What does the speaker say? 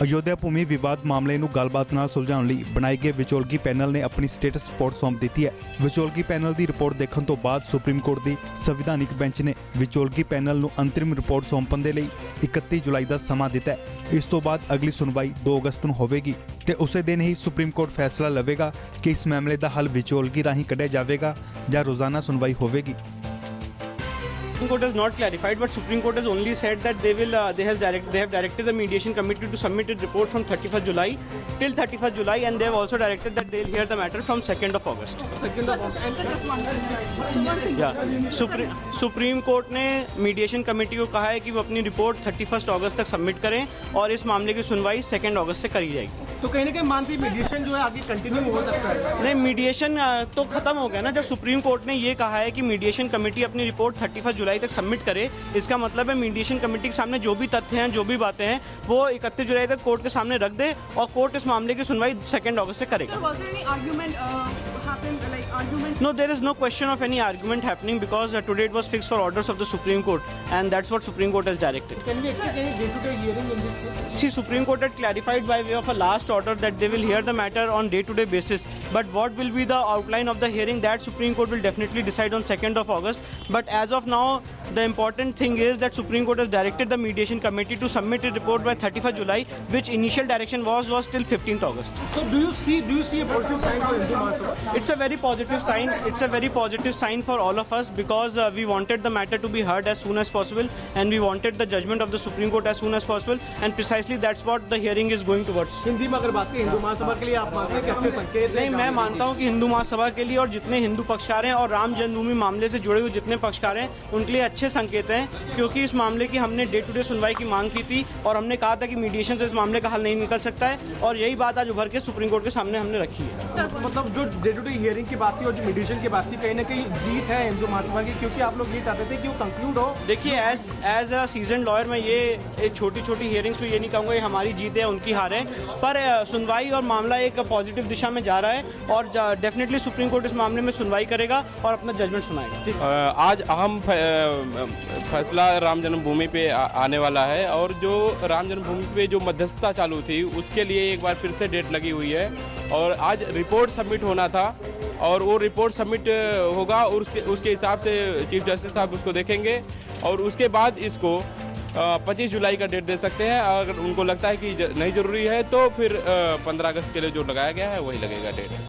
अयोध्या भूमि विवाद मामले ਨੂੰ ਗੱਲਬਾਤ ਨਾਲ ਸੁਲਝਾਉਣ ਲਈ ਬਣਾਏ ਗਏ ਵਿਚੋਲਗੀ ਪੈਨਲ ਨੇ ਆਪਣੀ ਸਟੇਟਸ ਰਿਪੋਰਟ ਸੌਂਪ ਦਿੱਤੀ ਹੈ। ਵਿਚੋਲਗੀ ਪੈਨਲ ਦੀ ਰਿਪੋਰਟ ਦੇਖਣ ਤੋਂ ਬਾਅਦ ਸੁਪਰੀਮ ਕੋਰਟ ਦੀ ਸੰਵਿਧਾਨਿਕ ਬੈਂਚ ਨੇ ਵਿਚੋਲਗੀ ਪੈਨਲ ਨੂੰ ਅੰਤਰਿਮ ਰਿਪੋਰਟ ਸੌਂਪਣ ਦੇ ਲਈ 31 ਜੁਲਾਈ ਦਾ ਸਮਾਂ ਦਿੱਤਾ ਹੈ। ਇਸ ਤੋਂ ਬਾਅਦ ਅਗਲੀ ਸੁਣਵਾਈ 2 ਅਗਸਤ ਨੂੰ ਹੋਵੇਗੀ ਤੇ ਉਸੇ ਦਿਨ ਹੀ ਸੁਪਰੀਮ ਕੋਰਟ ਫੈਸਲਾ ਲਵੇਗਾ ਕਿ ਇਸ ਮਾਮਲੇ ਦਾ ਹੱਲ ਵਿਚੋਲਗੀ ਰਾਹੀਂ ਕੱਢਿਆ ਜਾਵੇਗਾ ਜਾਂ ਰੋਜ਼ਾਨਾ ਸੁਣਵਾਈ ਹੋਵੇਗੀ। Supreme Court has not clarified, but Supreme Court has only said that they have directed the mediation committee to submit its report from 31st July till 31st July, and they have also directed that they'll hear the matter from 2nd of August. 2nd of August. Yeah. Supreme Court ने mediation committee को कहा है कि वो अपनी report 31st अगस्त तक submit करें और इस मामले की सुनवाई 2nd अगस्त से करी जाएगी। तो कहीं ना कहीं मानती मीडिएशन जो है आगे कंटिन्यू हो सकता है? नहीं, मीडिएशन तो खत्म हो गया ना। जब सुप्रीम कोर्ट ने ये कहा है कि मीडिएशन कमेटी अपनी रिपोर्ट 31 जुलाई तक सबमिट करे, इसका मतलब है मीडिएशन कमेटी के सामने जो भी तथ्य हैं, जो भी बातें हैं, वो 31 जुलाई तक कोर्ट के सामने रख दे और कोर्ट इस मामले की सुनवाई 2nd अगस्त से करेगा। No, there is no question of any argument happening because today it was fixed for orders of the Supreme Court, and that's what Supreme Court has directed. Can we expect any day-to-day hearing in this case? See, Supreme Court had clarified by way of a last order that they will hear the matter on day-to-day basis. But what will be the outline of the hearing, that Supreme Court will definitely decide on 2nd of August. But as of now, the important thing is that Supreme Court has directed the mediation committee to submit a report by 31st July, which initial direction was till 15th August. So do you see a positive sign for Hindu Mahasabha? It's a very positive sign. It's a very positive sign for all of us because we wanted the matter to be heard as soon as possible, and we wanted the judgment of the Supreme Court as soon as possible, and precisely that's what the hearing is going towards. Hindi में अगर बात करें हिंदू महासभा के लिए आप मानते हैं कि अच्छे संकेत नहीं, मैं मानता हूं कि हिंदू महासभा के लिए और जितने हिंदू पक्षकार हैं और राम जन्मभूमि मामले से जुड़े हुए जितने पक्षकार हैं उनके लिए अच्छे संकेत हैं, क्योंकि इस मामले की हमने डे टू डे सुनवाई की मांग की थी और हमने कहा था कि मीडिएशन से इस मामले का हल नहीं निकल सकता है, और यही बात आज उभर के सुप्रीम कोर्ट के सामने हमने रखी है। मतलब जो डे टू डे हियरिंग की बात थी और जो मीडिएशन की बात थी, कहीं ना कहीं जीत है हिंदू महासभा की, क्योंकि आप लोग ये चाहते थे कि वो कंक्लूड हो। देखिए, एज अ सीजन लॉयर मैं ये छोटी छोटी हियरिंग्स में ये नहीं कहूँगा ये हमारी जीत है उनकी हार है, पर सुनवाई और मामला एक पॉजिटिव दिशा में जा रहा है और डेफिनेटली सुप्रीम कोर्ट इस मामले में सुनवाई करेगा और अपना जजमेंट सुनाएगा। आज अहम फैसला राम जन्मभूमि पे आने वाला है, और जो राम जन्मभूमि पे जो मध्यस्थता चालू थी उसके लिए एक बार फिर से डेट लगी हुई है, और आज रिपोर्ट सबमिट होना था और वो रिपोर्ट सबमिट होगा और उसके हिसाब से चीफ जस्टिस साहब उसको देखेंगे और उसके बाद इसको 25 जुलाई का डेट दे सकते हैं। अगर उनको लगता है कि नहीं ज़रूरी है तो फिर 15 अगस्त के लिए जो लगाया गया है वही लगेगा डेट।